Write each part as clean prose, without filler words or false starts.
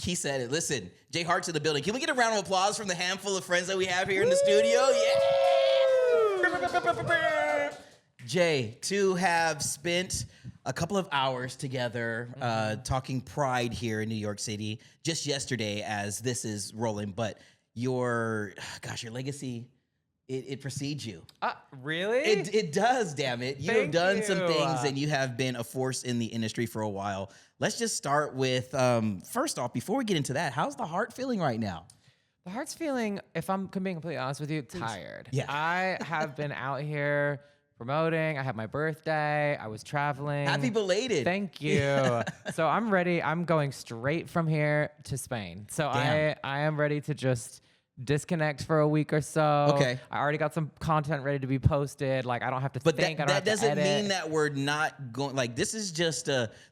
He said it. Listen, JHart's in the building. Can we get a round of applause from the handful of friends that we have here in the studio? Yeah. Jay, to have spent a couple of hours together talking Pride here in New York City just yesterday as this is rolling, but your legacy, it precedes you. Really? It does, damn it. You have Thank done some you. things and you have been a force in the industry for a while. Let's just start with, first off, before we get into that, how's the heart feeling right now? The heart's feeling, if I'm being completely honest with you, tired. Yeah. I have been out here promoting. I had my birthday. I was traveling. Happy belated. Thank you. So I'm ready. I'm going straight from here to Spain. So Damn. I am ready to just disconnect for a week or so. Okay. I already got some content ready to be posted. Like I don't have to But think. I don't that have to doesn't edit. mean that we're not going, like, this is just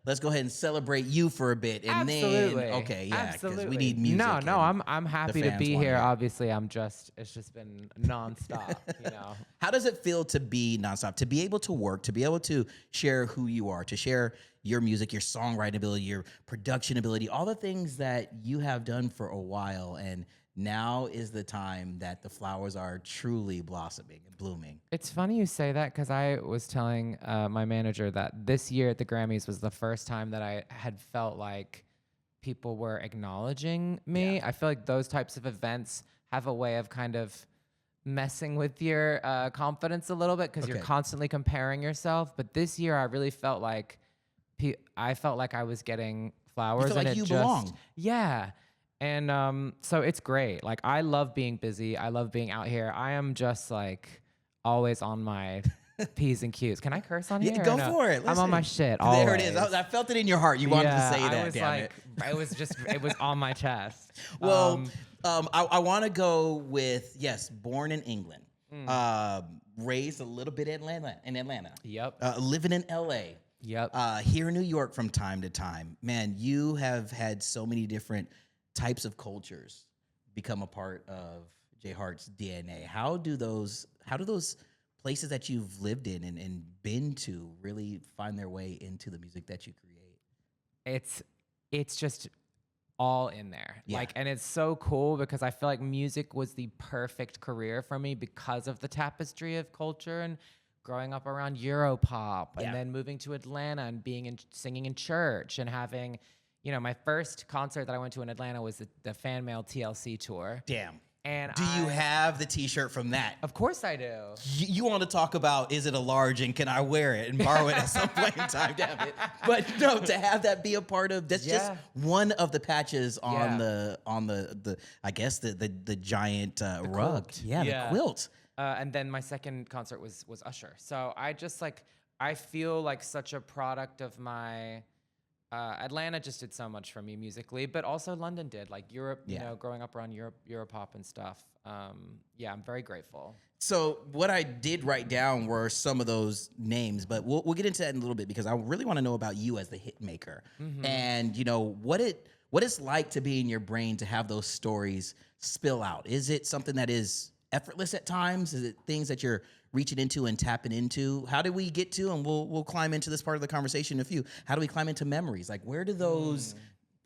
let's go ahead and celebrate you for a bit. And Absolutely. then, okay, yeah, because Absolutely. we need music. No, and I'm happy the to fans be wanna here. hear it. Obviously, it's just been nonstop, you know. How does it feel to be nonstop, to be able to work, to be able to share who you are, to share your music, your songwriting ability, your production ability, all the things that you have done for a while, and now is the time that the flowers are truly blossoming and blooming. It's funny you say that because I was telling my manager that this year at the Grammys was the first time that I had felt like people were acknowledging me. Yeah. I feel like those types of events have a way of kind of messing with your confidence a little bit because you're Okay. constantly comparing yourself. But this year I really felt like I felt like I was getting flowers. felt and like it you just, belonged. Yeah. And so it's great. Like I love being busy. I love being out here. I am just like always on my P's and Q's. Can I curse on here? Yeah, or go no? for it. I'm on my Listen. shit. Always. There it is. I felt it in your heart. You wanted to say that, I was damn like, it. it was on my chest. Well, I want to go with, yes, born in England, raised a little bit in Atlanta. Yep. Living in LA. Yep. Here in New York from time to time. Man, you have had so many different types of cultures become a part of JHart's DNA. How do those places that you've lived in and been to really find their way into the music that you create? It's just all in there. Yeah. Like, and it's so cool because I feel like music was the perfect career for me because of the tapestry of culture and growing up around Europop Yeah. and then moving to Atlanta and singing in church and having, you know, my first concert that I went to in Atlanta was the fan mail TLC tour. Damn. And Do you have the T-shirt from that? Of course I do. You want to talk about, is it a large and can I wear it and borrow it at some point in time, damn it. But no, to have that be a part of, that's just one of the patches on the I guess the giant rug. quilt. Yeah, the quilt. And then my second concert was Usher. So I just like, I feel like such a product of my, Atlanta just did so much for me musically, but also London did, like Europe, you know, growing up around Europop and stuff. Yeah, I'm very grateful. So what I did write down were some of those names, but we'll get into that in a little bit because I really want to know about you as the Hitmaker and, you know, what it's like to be in your brain to have those stories spill out. Is it something that is effortless at times? Is it things that you're reaching into and tapping into? How do we get to, and we'll climb into this part of the conversation in a few, how do we climb into memories? Like where do those,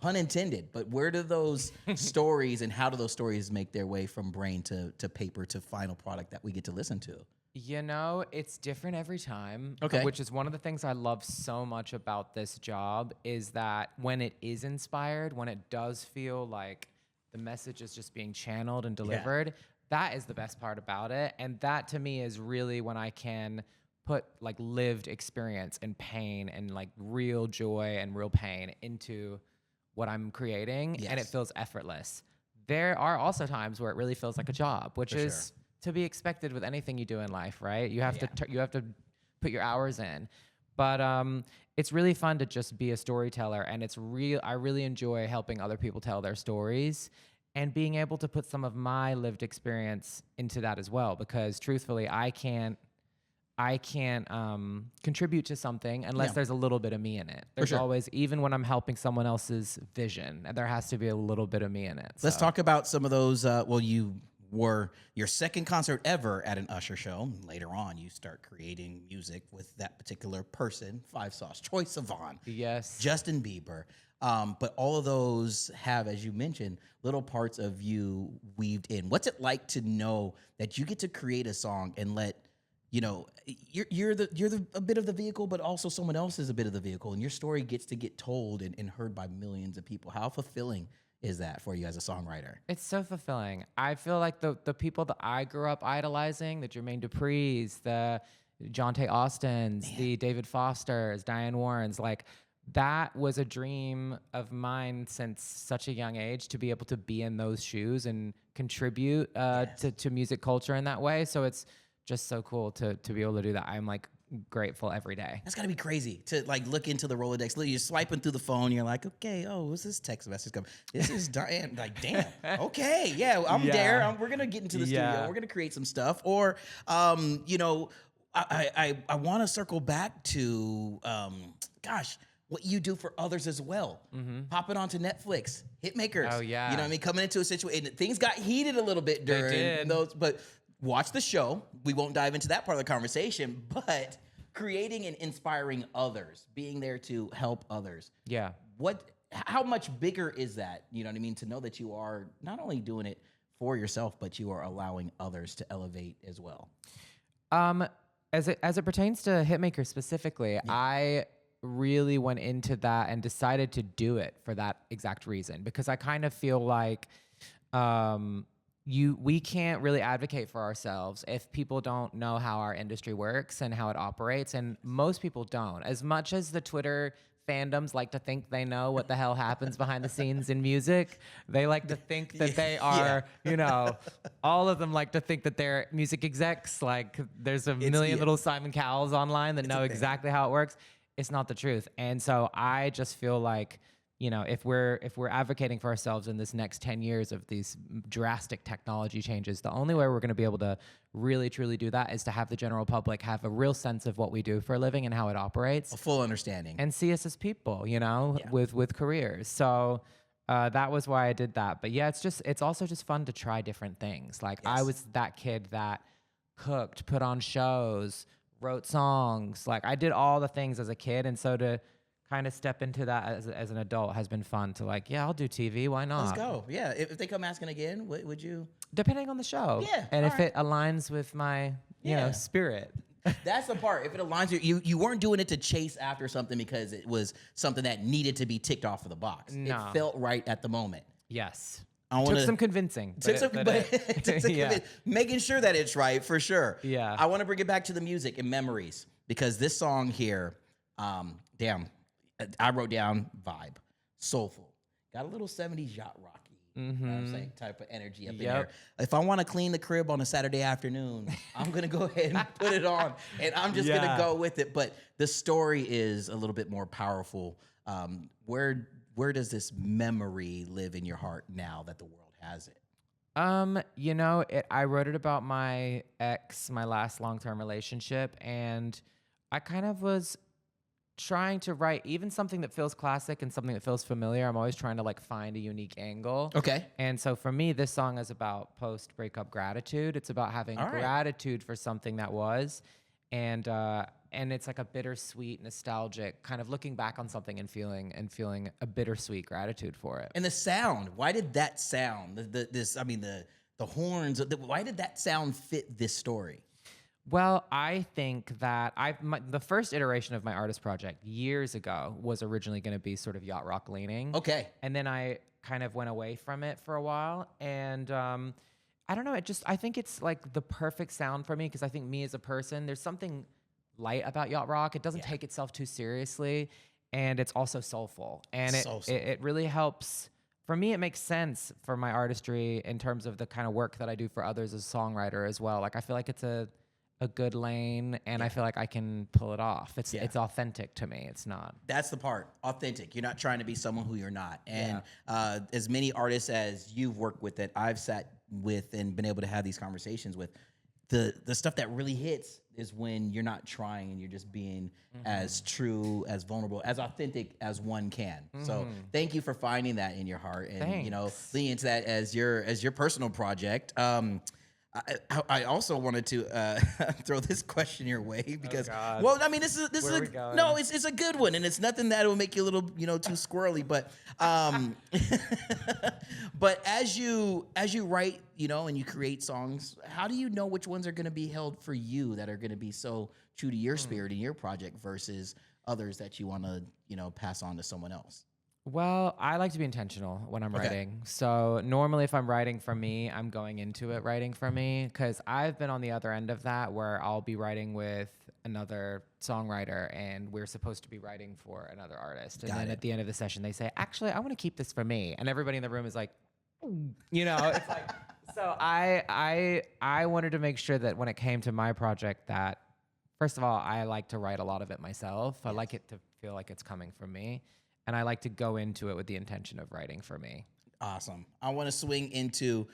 pun intended, but where do those stories and how do those stories make their way from brain to paper to final product that we get to listen to? You know, it's different every time. Okay. Which is one of the things I love so much about this job is that when it is inspired, when it does feel like the message is just being channeled and delivered, that is the best part about it. And that to me is really when I can put like lived experience and pain and like real joy and real pain into what I'm creating and it feels effortless. There are also times where it really feels like a job, which is to be expected with anything you do in life, right? You have to put your hours in. But it's really fun to just be a storyteller, and I really enjoy helping other people tell their stories and being able to put some of my lived experience into that as well, because truthfully, I can't contribute to something unless there's a little bit of me in it. There's always, even when I'm helping someone else's vision, there has to be a little bit of me in it. Let's talk about some of those. You were your second concert ever at an Usher show. Later on, you start creating music with that particular person, Five Sauce, Troye Sivan, Yes. Justin Bieber. But all of those have, as you mentioned, little parts of you weaved in. What's it like to know that you get to create a song and let you're a bit of the vehicle, but also someone else is a bit of the vehicle, and your story gets to get told and heard by millions of people? How fulfilling is that for you as a songwriter? It's so fulfilling. I feel like the people that I grew up idolizing, the Jermaine Dupri's, the Jonte Austins, the David Fosters, Diane Warrens, like that was a dream of mine since such a young age, to be able to be in those shoes and contribute to music culture in that way. So it's just so cool to be able to do that. I'm like grateful every day. That's gotta be crazy to like look into the Rolodex. Look, you're swiping through the phone. You're like, okay, oh, what's this text message coming? This is Diane. Like, damn. Okay, yeah, I'm there. We're gonna get into the studio. We're gonna create some stuff. Or, you know, I want to circle back to, gosh, what you do for others as well. Popping onto Netflix, Hitmakers. Oh, yeah. You know what I mean? Coming into a situation, things got heated a little bit during those, but watch the show. We won't dive into that part of the conversation, but creating and inspiring others, being there to help others. Yeah. How much bigger is that? You know what I mean? To know that you are not only doing it for yourself, but you are allowing others to elevate as well. As it pertains to Hitmaker specifically, I really went into that and decided to do it for that exact reason, because I kind of feel like we can't really advocate for ourselves if people don't know how our industry works and how it operates, and most people don't. As much as the Twitter fandoms like to think they know what the hell happens behind the scenes in music, they like to think that they are, you know, all of them like to think that they're music execs. Like there's a million little Simon Cowells online that know exactly how it works. It's not the truth. And so I just feel like, you know, if we're advocating for ourselves in this next 10 years of these drastic technology changes, the only way we're going to be able to really, truly do that is to have the general public have a real sense of what we do for a living and how it operates. A full understanding. And see us as people, you know, with careers. So that was why I did that. But yeah, it's also just fun to try different things. Like I was that kid that cooked, put on shows, wrote songs. Like I did all the things as a kid. And so to kind of step into that as an adult has been fun. To like, yeah, I'll do TV. Why not? Let's go. Yeah. If they come asking again, would you? Depending on the show. Yeah. And if it aligns with my, you know, spirit. That's the part. If it aligns with you weren't doing it to chase after something because it was something that needed to be ticked off of the box. No. It felt right at the moment. Yes. Took some convincing. Making sure that it's right for sure. Yeah. I want to bring it back to the music and memories, because this song here, I wrote down vibe, soulful, got a little 70s yacht rocky, you know what I'm saying, type of energy up in there. If I want to clean the crib on a Saturday afternoon, I'm going to go ahead and put it on, and I'm just going to go with it. But the story is a little bit more powerful. Where does this memory live in your heart now that the world has it? You know, I wrote it about my ex, my last long-term relationship, and I kind of was trying to write even something that feels classic and something that feels familiar. I'm always trying to like find a unique angle. Okay. And so for me, this song is about post-breakup gratitude. It's about having gratitude for something that was, and it's like a bittersweet, nostalgic kind of looking back on something and feeling a bittersweet gratitude for it. And the sound, why did that sound? The horns. Why did that sound fit this story? Well, I think that the first iteration of my artist project years ago was originally going to be sort of yacht rock leaning. Okay. And then I kind of went away from it for a while. And I don't know, I think it's like the perfect sound for me, because I think me as a person, there's something light about yacht rock. It doesn't take itself too seriously, and it's also soulful. And it really helps. For me, it makes sense for my artistry in terms of the kind of work that I do for others as a songwriter as well. Like I feel like it's a good lane, and I feel like I can pull it off. It's authentic to me. It's not. That's the part. Authentic. You're not trying to be someone who you're not. And as many artists as you've worked with that I've sat with and been able to have these conversations with, the stuff that really hits is when you're not trying and you're just being as true, as vulnerable, as authentic as one can. So thank you for finding that in your heart and, you know, leaning into that as your personal project. I also wanted to throw this question your way because, God. well, I mean, this is Where are we a going? no, it's a good one, and it's nothing that will make you a little, too squirrely. But, but as you write, and you create songs, how do you know which ones are going to be held for you that are going to be so true to your spirit and your project versus others that you want to, pass on to someone else? Well, I like to be intentional when I'm Okay. writing. So normally if I'm writing for me, I'm going into it writing for me because I've been on the other end of that where I'll be writing with another songwriter and we're supposed to be writing for another artist. And Got then it. at the end of the session, they say, actually, I want to keep this for me. And everybody in the room is like, it's like, so I wanted to make sure that when it came to my project that, first of all, I like to write a lot of it myself. I like it to feel like it's coming from me. And I like to go into it with the intention of writing for me. Awesome. I want to swing into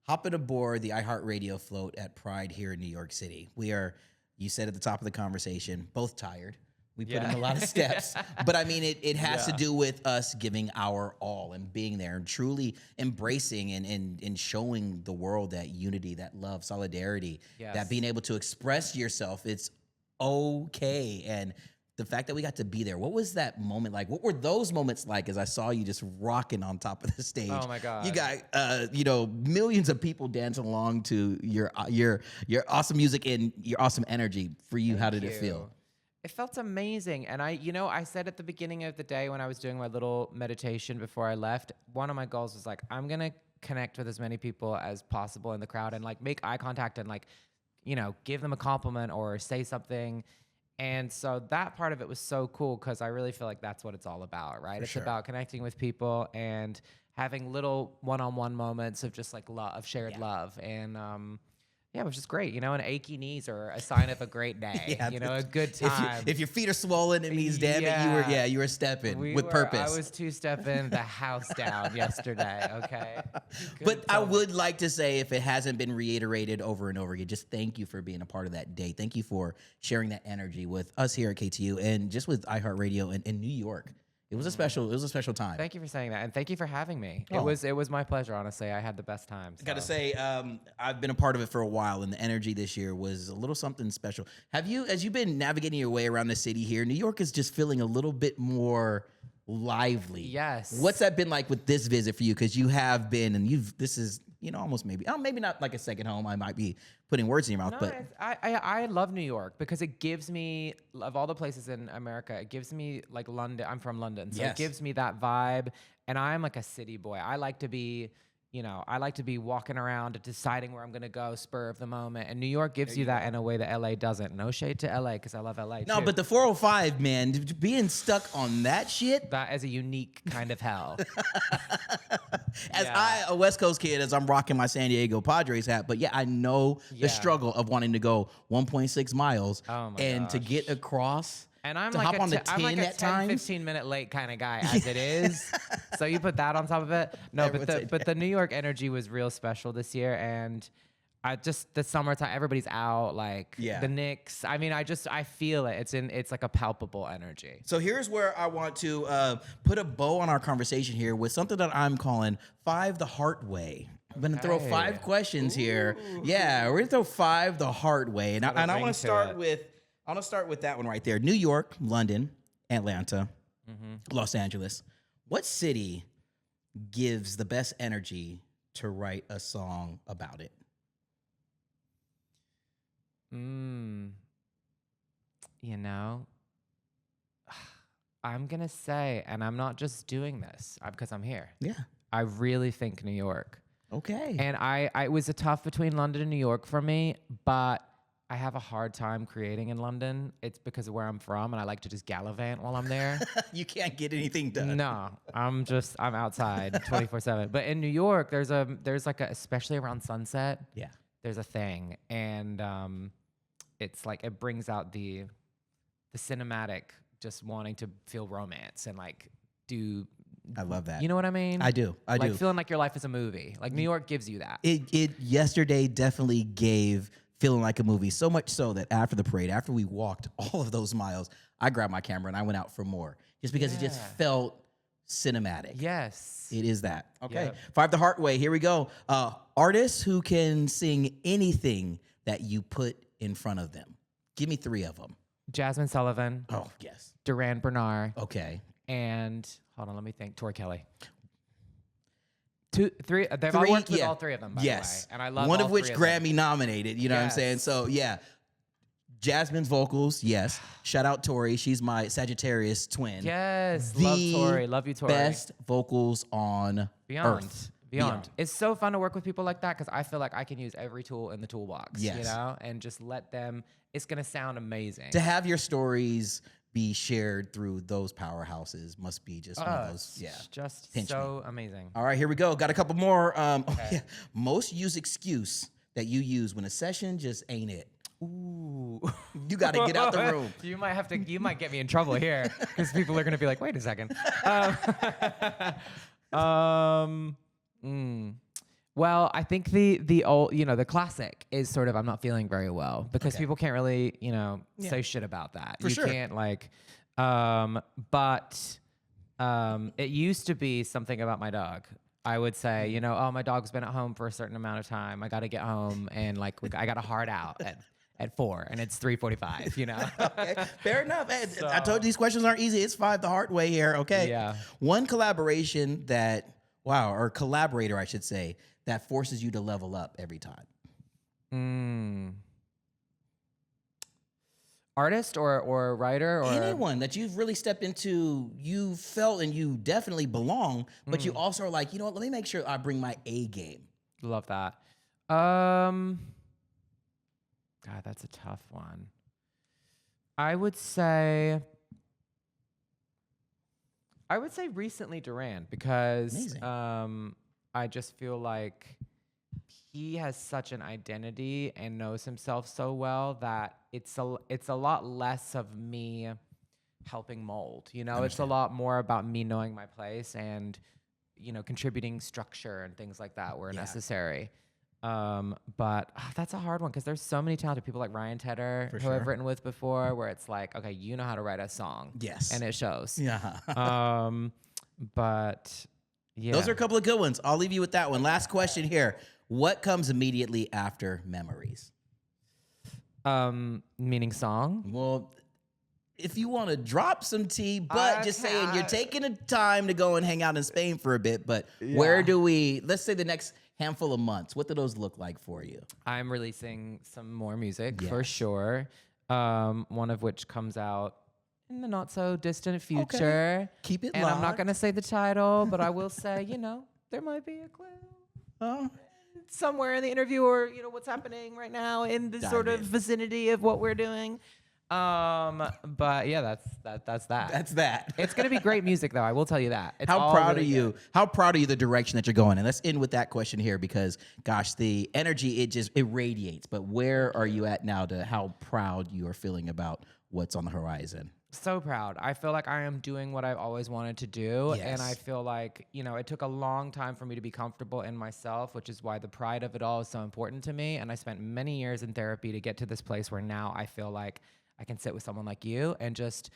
hopping aboard the iHeartRadio float at Pride here in New York City. We are, you said at the top of the conversation, both tired. We put in a lot of steps, but I mean, it has to do with us giving our all and being there and truly embracing and showing the world that unity, that love, solidarity, that being able to express yourself, it's okay. And the fact that we got to be there, what was that moment like? What were those moments like as I saw you just rocking on top of the stage? Oh my God. You got, millions of people dancing along to your awesome music and your awesome energy. For you, how did it feel? It felt amazing. And I said at the beginning of the day when I was doing my little meditation before I left, one of my goals was like, I'm going to connect with as many people as possible in the crowd and like make eye contact and like, give them a compliment or say something. And so that part of it was so cool because I really feel like that's what it's all about, right? It's about connecting with people and having little one-on-one moments of just like love, of shared love. And it was just great. And achy knees are a sign of a great day, a good time. If your feet are swollen, it means, damn it, you were stepping with purpose. I was two-stepping the house down yesterday, okay? But I would like to say, if it hasn't been reiterated over and over again, just thank you for being a part of that day. Thank you for sharing that energy with us here at KTU and just with iHeartRadio in New York. It was a special time. Thank you for saying that, and thank you for having me. Oh. It was my pleasure, honestly. I had the best time. So. I gotta say, I've been a part of it for a while, and the energy this year was a little something special. As you've been navigating your way around the city here, New York is just feeling a little bit more lively. Yes. What's that been like with this visit for you? Because you have been, and this is, almost maybe not like a second home. I might be putting words in your mouth, but I love New York because it gives me, of all the places in America, it gives me like London. I'm from London, so it gives me that vibe. And I'm like a city boy. I like to be walking around, deciding where I'm going to go, spur of the moment. And New York gives you that in a way that LA doesn't. No shade to LA because I love LA no, too. but the 405, man, being stuck on that shit. That is a unique kind of hell. A West Coast kid, as I'm rocking my San Diego Padres hat, but I know the struggle of wanting to go 1.6 miles to get across. And I'm to like hop on the I'm like a 10, at times. 15 minute late kind of guy as it is. So you put that on top of it. No, but the New York energy was real special this year. And the summertime, everybody's out, like the Knicks. I mean, I feel it. It's like a palpable energy. So here's where I want to put a bow on our conversation here with something that I'm calling 5 the Hard Way. I'm going to throw 5 questions here. Yeah, we're going to throw 5 the hard way. And I want to start with that one right there. New York, London, Atlanta, Los Angeles. What city gives the best energy to write a song about it? I'm going to say, and I'm not just doing this because I'm here. Yeah. I really think New York. Okay. And it was a tough between London and New York for me, but I have a hard time creating in London. It's because of where I'm from, and I like to just gallivant while I'm there. You can't get anything done. No, I'm outside 24/7. But in New York, there's like especially around sunset. Yeah. There's a thing, and it's like it brings out the cinematic, just wanting to feel romance and like do. I love that. You know what I mean? I do. Like feeling like your life is a movie. Like New York gives you that. It yesterday definitely gave feeling like a movie, so much so that after the parade, after we walked all of those miles, I grabbed my camera and I went out for more just because it just felt cinematic. Yes. It is that. Okay. Yep. 5 the Heart Way. Here we go. Artists who can sing anything that you put in front of them. Give me 3 of them. Jasmine Sullivan, Oh, yes. Duran Bernard, Okay. and hold on, let me think. Tori Kelly. 2, 3. They've all worked with all 3 of them, by the way. And I love one all of which 3 of them. Grammy nominated. You know what I'm saying? Yes. So, yeah. Jasmine's vocals, yes. Shout out Tori. She's my Sagittarius twin. Yes. The love Tori. Love you, Tori. best vocals on Beyond. Earth. Beyond. It's so fun to work with people like that because I feel like I can use every tool in the toolbox, Yes. you know, and just let them, it's going to sound amazing. To have your stories be shared through those powerhouses must be just one of those, Just pinch so amazing. All right, here we go. Got a couple more. Most used excuse that you use when a session just ain't it. Ooh. You got to get out the room. You might get me in trouble here because people are going to be like, wait a second. Well, I think the old, the classic is sort of I'm not feeling very well because people can't really, say shit about that. For sure. Can't but it used to be something about my dog. I would say, oh, my dog's been at home for a certain amount of time. I got to get home and I got a hard out at 4 and it's 3:45, Okay, fair enough. Hey, I told you these questions aren't easy. It's 5 the hard way here. Okay. Yeah. One collaboration or collaborator, I should say, that forces you to level up every time. Artist or writer or anyone that you've really stepped into, you felt and you definitely belong, but you also are like, you know what? Let me make sure I bring my A game. Love that. God, that's a tough one. I would say recently Duran because Amazing. I just feel like he has such an identity and knows himself so well that it's a lot less of me helping mold. It's a lot more about me knowing my place and contributing structure and things like that where necessary. But that's a hard one because there's so many talented people like Ryan Tedder who I've written with before where it's like, okay, you know how to write a song. Yes. And it shows. Yeah. But yeah. Those are a couple of good ones. I'll leave you with that one. Last question here. What comes immediately after Memories? Meaning song? Well, if you want to drop some tea, but just saying you're taking a time to go and hang out in Spain for a bit, but where do let's say the next handful of months, what do those look like for you? I'm releasing some more music for sure. One of which comes out in the not so distant future. Okay. Keep it and locked. I'm not going to say the title, but I will say, there might be a clue. Somewhere in the interview or, what's happening right now in the sort of vicinity of what we're doing. But yeah, that's that. That's that. It's going to be great music though. I will tell you that. It's How all proud really are you? good. How proud are you the direction that you're going? And let's end with that question here because gosh, the energy, it radiates, but where are you at now to how proud you are feeling about what's on the horizon? So proud. I feel like I am doing what I've always wanted to do. Yes. And I feel like, it took a long time for me to be comfortable in myself, which is why the pride of it all is so important to me. And I spent many years in therapy to get to this place where now I feel like I can sit with someone like you and just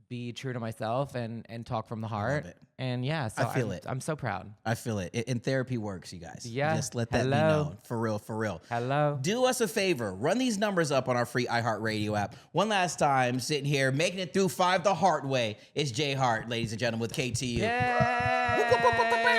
be true to myself and talk from the heart. it. And yeah, so I feel it. I'm so proud. I feel it. And therapy works, you guys. Yeah. Just let that be Hello. known. For real, for real. Hello. Do us a favor. Run these numbers up on our free iHeartRadio app. One last time, sitting here, making it through 5 the hard way. It's JHart, ladies and gentlemen, with KTU. Yay!